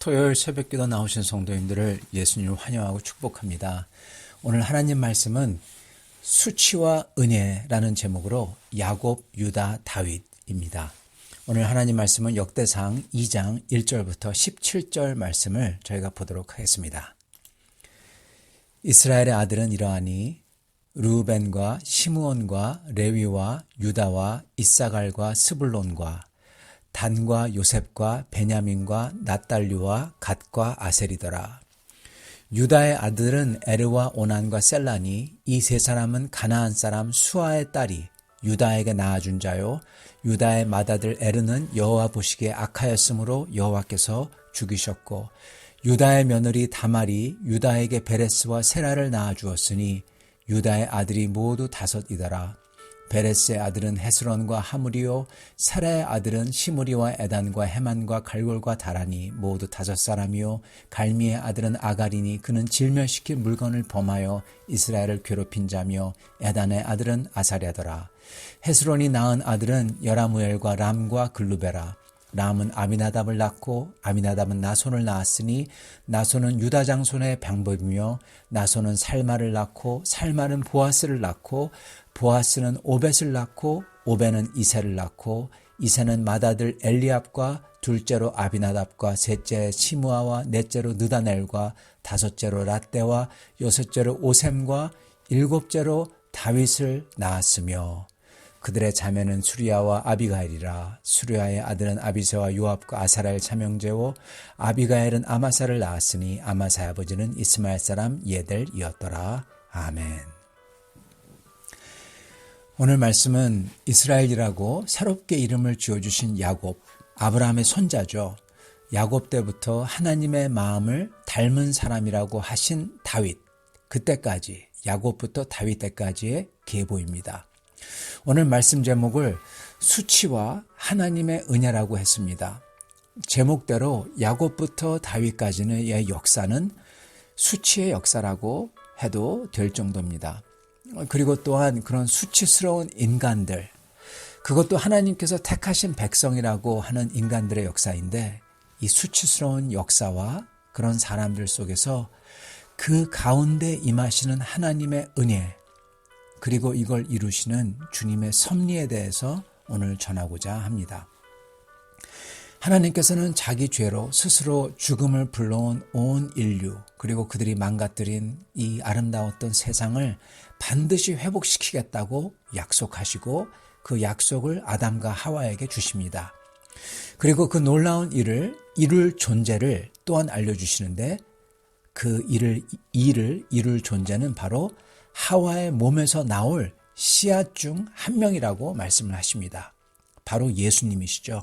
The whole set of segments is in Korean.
토요일 새벽기도 나오신 성도님들을 예수님을 환영하고 축복합니다. 오늘 하나님 말씀은 수치와 은혜라는 제목으로 야곱, 유다, 다윗입니다. 오늘 하나님 말씀은 역대상 2장 1절부터 17절 말씀을 저희가 보도록 하겠습니다. 이스라엘의 아들은 이러하니 르우벤과 시므온과 레위와 유다와 이사갈과 스불론과 단과 요셉과 베냐민과 낫달리와 갓과 아셀이더라. 유다의 아들은 에르와 오난과 셀라니 이 세 사람은 가나안 사람 수아의 딸이 유다에게 낳아준 자요. 유다의 맏아들 에르는 여호와 보시기에 악하였으므로 여호와께서 죽이셨고 유다의 며느리 다말이 유다에게 베레스와 세라를 낳아주었으니 유다의 아들이 모두 5이더라. 베레스의 아들은 헤스론과 하므리요 사라의 아들은 시므리와 에단과 헤만과 갈골과 다라니 모두 5사람이요 갈미의 아들은 아가리니 그는 질멸시킬 물건을 범하여 이스라엘을 괴롭힌 자며 에단의 아들은 아사랴더라. 헤스론이 낳은 아들은 여라무엘과 람과 글루베라. 람은 아미나답을 낳고 아미나답은 나손을 낳았으니 나손은 유다 장손의 방법이며 나손은 살마를 낳고 살마는 보아스를 낳고 보아스는 오벳을 낳고 오벳은 이새를 낳고 이새는 맏아들 엘리압과 둘째로 아비나답과 셋째 시므아와 넷째로 느다넬과 다섯째로 랏대와 여섯째로 오셈과 일곱째로 다윗을 낳았으며 그들의 자매는 수리아와 아비가일이라. 수리아의 아들은 아비새와 요압과 아사라엘 차명제요 아비가일은 아마사를 낳았으니 아마사의 아버지는 이스마엘 사람 예델이었더라. 아멘. 오늘 말씀은 이스라엘이라고 새롭게 이름을 지어주신 야곱, 아브라함의 손자죠. 야곱 때부터 하나님의 마음을 닮은 사람이라고 하신 다윗, 그때까지 야곱부터 다윗 때까지의 계보입니다. 오늘 말씀 제목을 수치와 하나님의 은혜라고 했습니다. 제목대로 야곱부터 다윗까지의 역사는 수치의 역사라고 해도 될 정도입니다. 그리고 또한 그런 수치스러운 인간들, 그것도 하나님께서 택하신 백성이라고 하는 인간들의 역사인데 이 수치스러운 역사와 그런 사람들 속에서 그 가운데 임하시는 하나님의 은혜, 그리고 이걸 이루시는 주님의 섭리에 대해서 오늘 전하고자 합니다. 하나님께서는 자기 죄로 스스로 죽음을 불러온 온 인류, 그리고 그들이 망가뜨린 이 아름다웠던 세상을 반드시 회복시키겠다고 약속하시고 그 약속을 아담과 하와에게 주십니다. 그리고 그 놀라운 일을 이룰 존재를 또한 알려주시는데 그 일을 이룰 존재는 바로 하와의 몸에서 나올 씨앗 중 한 명이라고 말씀을 하십니다. 바로 예수님이시죠.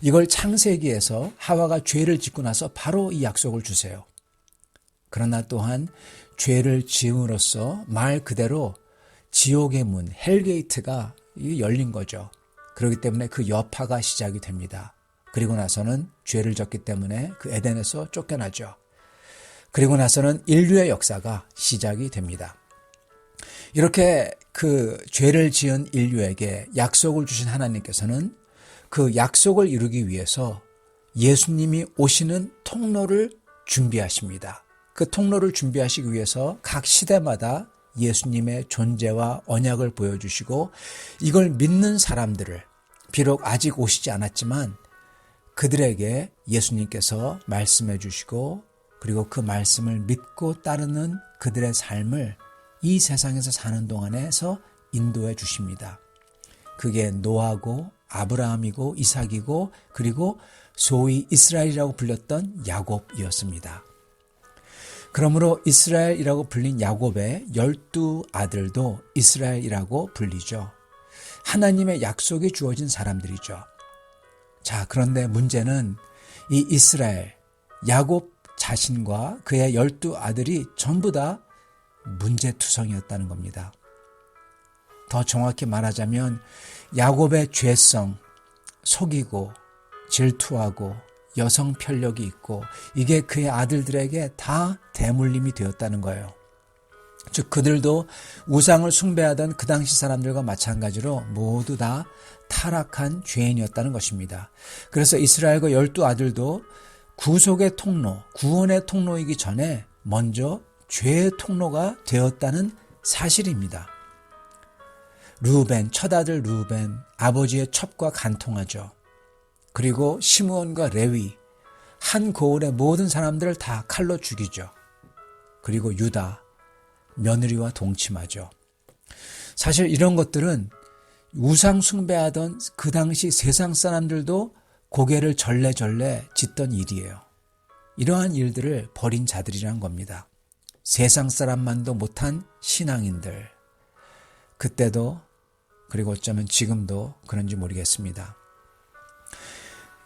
이걸 창세기에서 하와가 죄를 짓고 나서 바로 이 약속을 주세요. 그러나 또한 죄를 지음으로써 말 그대로 지옥의 문, 헬게이트가 열린 거죠. 그렇기 때문에 그 여파가 시작이 됩니다. 그리고 나서는 죄를 졌기 때문에 그 에덴에서 쫓겨나죠. 그리고 나서는 인류의 역사가 시작이 됩니다. 이렇게 그 죄를 지은 인류에게 약속을 주신 하나님께서는 그 약속을 이루기 위해서 예수님이 오시는 통로를 준비하십니다. 그 통로를 준비하시기 위해서 각 시대마다 예수님의 존재와 언약을 보여주시고 이걸 믿는 사람들을 비록 아직 오시지 않았지만 그들에게 예수님께서 말씀해 주시고 그리고 그 말씀을 믿고 따르는 그들의 삶을 이 세상에서 사는 동안에서 인도해 주십니다. 그게 노아고 아브라함이고 이삭이고 그리고 소위 이스라엘이라고 불렸던 야곱이었습니다. 그러므로 이스라엘이라고 불린 야곱의 12아들도 이스라엘이라고 불리죠. 하나님의 약속이 주어진 사람들이죠. 자, 그런데 문제는 이 이스라엘, 야곱 자신과 그의 12아들이 전부 다 문제투성이었다는 겁니다. 더 정확히 말하자면 야곱의 죄성, 속이고 질투하고 여성 편력이 있고 이게 그의 아들들에게 다 대물림이 되었다는 거예요. 즉 그들도 우상을 숭배하던 그 당시 사람들과 마찬가지로 모두 다 타락한 죄인이었다는 것입니다. 그래서 이스라엘과 12아들도 구속의 통로, 구원의 통로이기 전에 먼저 죄의 통로가 되었다는 사실입니다. 르우벤, 첫아들 르우벤, 아버지의 첩과 간통하죠. 그리고 시므온과 레위, 한 고을의 모든 사람들을 다 칼로 죽이죠. 그리고 유다, 며느리와 동침하죠. 사실 이런 것들은 우상 숭배하던 그 당시 세상 사람들도 고개를 절레절레 짓던 일이에요. 이러한 일들을 벌인 자들이란 겁니다. 세상 사람만도 못한 신앙인들. 그때도 그리고 어쩌면 지금도 그런지 모르겠습니다.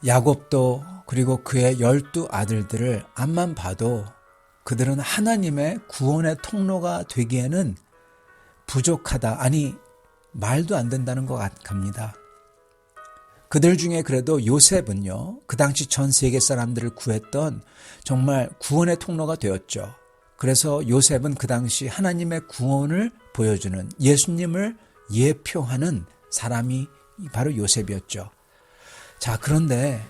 야곱도 그리고 그의 12 아들들을 앞만 봐도 그들은 하나님의 구원의 통로가 되기에는 부족하다. 아니 말도 안 된다는 것 같습니다. 그들 중에 그래도 요셉은요. 그 당시 전 세계 사람들을 구했던 정말 구원의 통로가 되었죠. 그래서 요셉은 그 당시 하나님의 구원을 보여주는 예수님을 예표하는 사람이 바로 요셉이었죠. 자, 그런데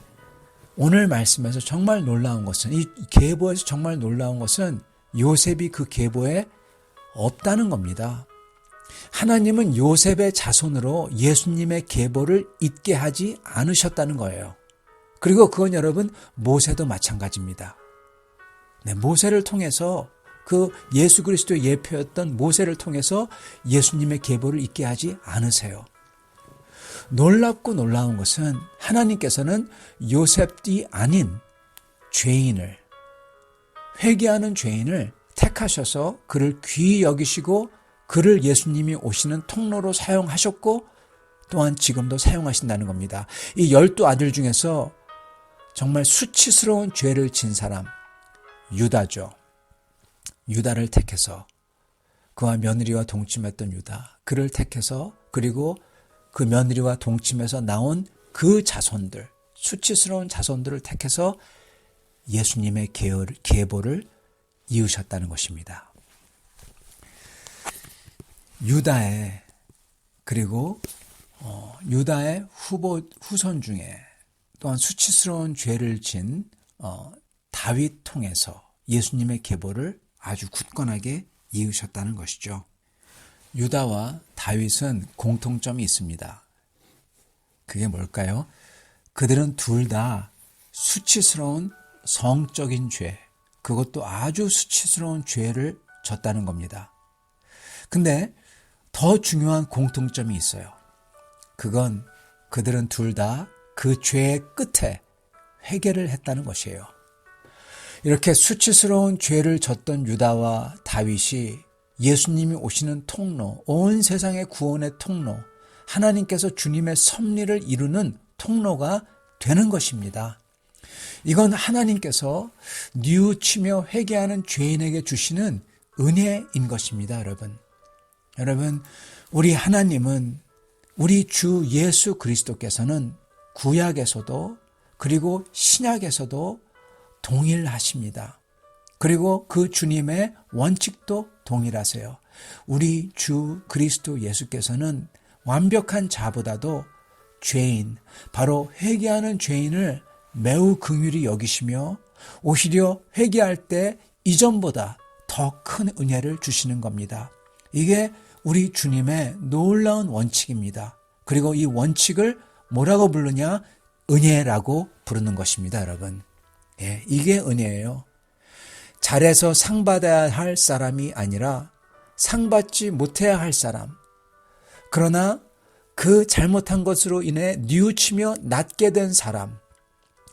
오늘 말씀에서 정말 놀라운 것은 이 계보에서 정말 놀라운 것은 요셉이 그 계보에 없다는 겁니다. 하나님은 요셉의 자손으로 예수님의 계보를 잇게 하지 않으셨다는 거예요. 그리고 그건 여러분 모세도 마찬가지입니다. 네, 모세를 통해서 그 예수 그리스도의 예표였던 모세를 통해서 예수님의 계보를 잇게 하지 않으세요. 놀랍고 놀라운 것은 하나님께서는 요셉이 아닌 죄인을, 회개하는 죄인을 택하셔서 그를 귀히 여기시고 그를 예수님이 오시는 통로로 사용하셨고 또한 지금도 사용하신다는 겁니다. 이 12 아들 중에서 정말 수치스러운 죄를 진 사람 유다죠. 유다를 택해서 그와 며느리와 동침했던 유다, 그를 택해서 그리고 그 며느리와 동침해서 나온 그 자손들, 수치스러운 자손들을 택해서 예수님의 계보를 이으셨다는 것입니다. 유다의 그리고 유다의 후손 중에 또한 수치스러운 죄를 진 다윗 통해서 예수님의 계보를 아주 굳건하게 이으셨다는 것이죠. 유다와 다윗은 공통점이 있습니다. 그게 뭘까요? 그들은 둘 다 수치스러운 성적인 죄, 그것도 아주 수치스러운 죄를 졌다는 겁니다. 근데 더 중요한 공통점이 있어요. 그건 그들은 둘 다 그 죄의 끝에 회개를 했다는 것이에요. 이렇게 수치스러운 죄를 졌던 유다와 다윗이 예수님이 오시는 통로, 온 세상의 구원의 통로, 하나님께서 주님의 섭리를 이루는 통로가 되는 것입니다. 이건 하나님께서 뉘우치며 회개하는 죄인에게 주시는 은혜인 것입니다, 여러분. 여러분, 우리 하나님은 우리 주 예수 그리스도께서는 구약에서도 그리고 신약에서도 동일하십니다. 그리고 그 주님의 원칙도 동일하세요. 우리 주 그리스도 예수께서는 완벽한 자보다도 죄인, 바로 회개하는 죄인을 매우 긍휼히 여기시며 오히려 회개할 때 이전보다 더 큰 은혜를 주시는 겁니다. 이게 우리 주님의 놀라운 원칙입니다. 그리고 이 원칙을 뭐라고 부르냐? 은혜라고 부르는 것입니다, 여러분. 예, 이게 은혜예요. 잘해서 상 받아야 할 사람이 아니라 상 받지 못해야 할 사람. 그러나 그 잘못한 것으로 인해 뉘우치며 낮게 된 사람.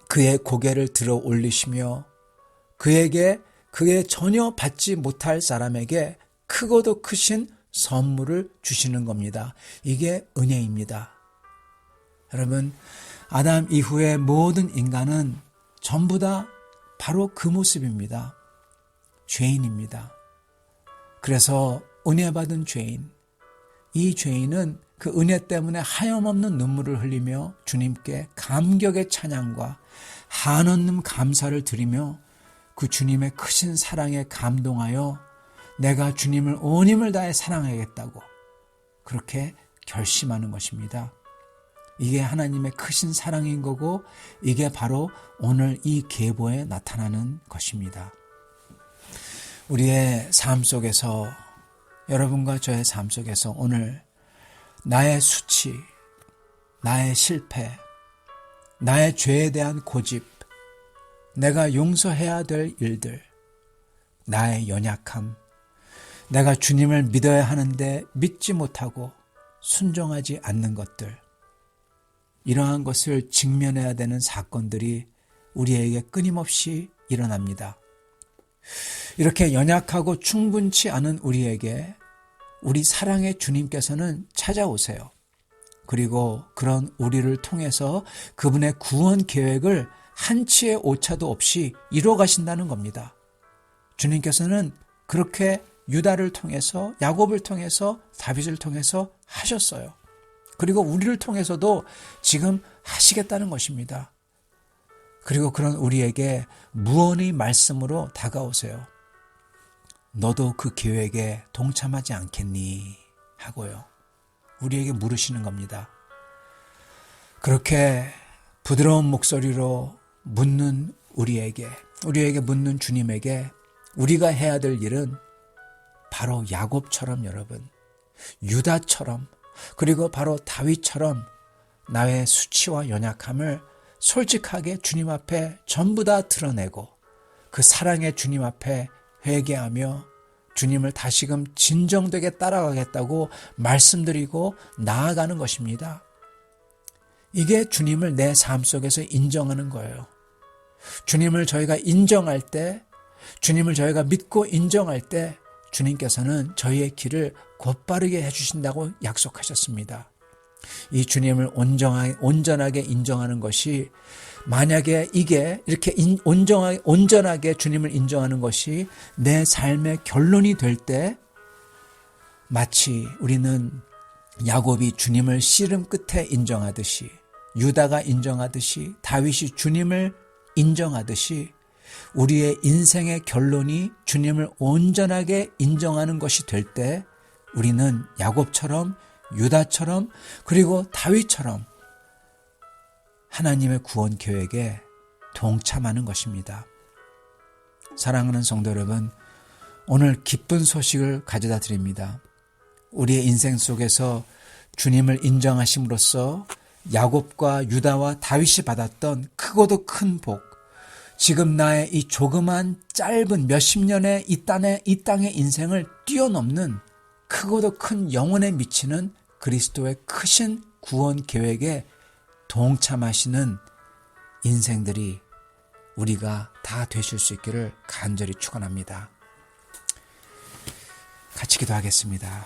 그의 고개를 들어 올리시며 그에 전혀 받지 못할 사람에게 크고도 크신 선물을 주시는 겁니다. 이게 은혜입니다. 여러분, 아담 이후의 모든 인간은 전부 다 바로 그 모습입니다. 죄인입니다. 그래서 은혜 받은 죄인, 이 죄인은 그 은혜 때문에 하염없는 눈물을 흘리며 주님께 감격의 찬양과 한없는 감사를 드리며 그 주님의 크신 사랑에 감동하여 내가 주님을 온 힘을 다해 사랑하겠다고 그렇게 결심하는 것입니다. 이게 하나님의 크신 사랑인 거고 이게 바로 오늘 이 계보에 나타나는 것입니다. 우리의 삶 속에서 여러분과 저의 삶 속에서 오늘 나의 수치, 나의 실패, 나의 죄에 대한 고집, 내가 용서해야 될 일들, 나의 연약함, 내가 주님을 믿어야 하는데 믿지 못하고 순종하지 않는 것들, 이러한 것을 직면해야 되는 사건들이 우리에게 끊임없이 일어납니다. 이렇게 연약하고 충분치 않은 우리에게 우리 사랑의 주님께서는 찾아오세요. 그리고 그런 우리를 통해서 그분의 구원 계획을 한치의 오차도 없이 이루어 가신다는 겁니다. 주님께서는 그렇게 유다를 통해서, 야곱을 통해서, 다윗을 통해서 하셨어요. 그리고 우리를 통해서도 지금 하시겠다는 것입니다. 그리고 그런 우리에게 무언의 말씀으로 다가오세요. 너도 그 계획에 동참하지 않겠니? 하고요. 우리에게 물으시는 겁니다. 그렇게 부드러운 목소리로 묻는 우리에게 묻는 주님에게 우리가 해야 될 일은 바로 야곱처럼 여러분, 유다처럼, 그리고 바로 다윗처럼 나의 수치와 연약함을 솔직하게 주님 앞에 전부 다 드러내고 그 사랑의 주님 앞에 회개하며 주님을 다시금 진정되게 따라가겠다고 말씀드리고 나아가는 것입니다. 이게 주님을 내 삶 속에서 인정하는 거예요. 주님을 저희가 인정할 때, 주님을 저희가 믿고 인정할 때 주님께서는 저희의 길을 곧바르게 해주신다고 약속하셨습니다. 이 주님을 온전하게 인정하는 것이, 만약에 이게 이렇게 온전하게 주님을 인정하는 것이 내 삶의 결론이 될 때, 마치 우리는 야곱이 주님을 씨름 끝에 인정하듯이, 유다가 인정하듯이, 다윗이 주님을 인정하듯이 우리의 인생의 결론이 주님을 온전하게 인정하는 것이 될 때 우리는 야곱처럼, 유다처럼, 그리고 다윗처럼 하나님의 구원 계획에 동참하는 것입니다. 사랑하는 성도 여러분, 오늘 기쁜 소식을 가져다 드립니다. 우리의 인생 속에서 주님을 인정하심으로써 야곱과 유다와 다윗이 받았던 크고도 큰 복, 지금 나의 이 조그만 짧은 몇십 년의 이 땅의 인생을 뛰어넘는 크고도 큰 영혼에 미치는 그리스도의 크신 구원 계획에 동참하시는 인생들이 우리가 다 되실 수 있기를 간절히 축원합니다. 같이 기도하겠습니다.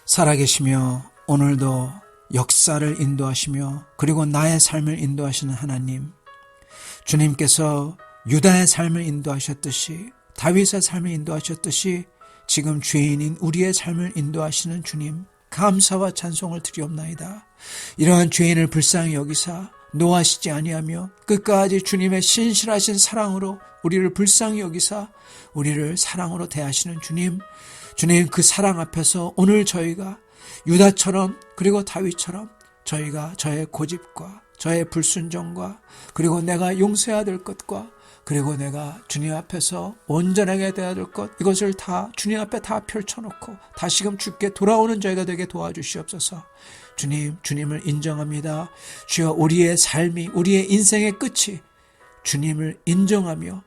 살아계시며 오늘도 역사를 인도하시며 그리고 나의 삶을 인도하시는 하나님, 주님께서 유다의 삶을 인도하셨듯이, 다윗의 삶을 인도하셨듯이 지금 죄인인 우리의 삶을 인도하시는 주님, 감사와 찬송을 드리옵나이다. 이러한 죄인을 불쌍히 여기사 노하시지 아니하며 끝까지 주님의 신실하신 사랑으로 우리를 불쌍히 여기사 우리를 사랑으로 대하시는 주님, 그 사랑 앞에서 오늘 저희가 유다처럼 그리고 다윗처럼 저희가 저의 고집과 저의 불순종과 그리고 내가 용서해야 될 것과 그리고 내가 주님 앞에서 온전하게 돼야 될 것, 이것을 다 주님 앞에 다 펼쳐놓고 다시금 주께 돌아오는 저희가 되게 도와주시옵소서. 주님을 인정합니다. 주여, 우리의 삶이, 우리의 인생의 끝이 주님을 인정하며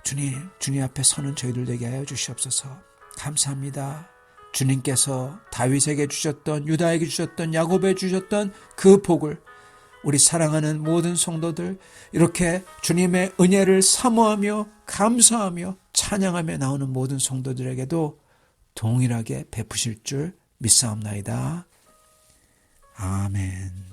주님 앞에 서는 저희들 되게 하여 주시옵소서. 감사합니다. 주님께서 다윗에게 주셨던, 유다에게 주셨던, 야곱에게 주셨던 그 복을 우리 사랑하는 모든 성도들, 이렇게 주님의 은혜를 사모하며 감사하며 찬양하며 나오는 모든 성도들에게도 동일하게 베푸실 줄 믿사옵나이다. 아멘.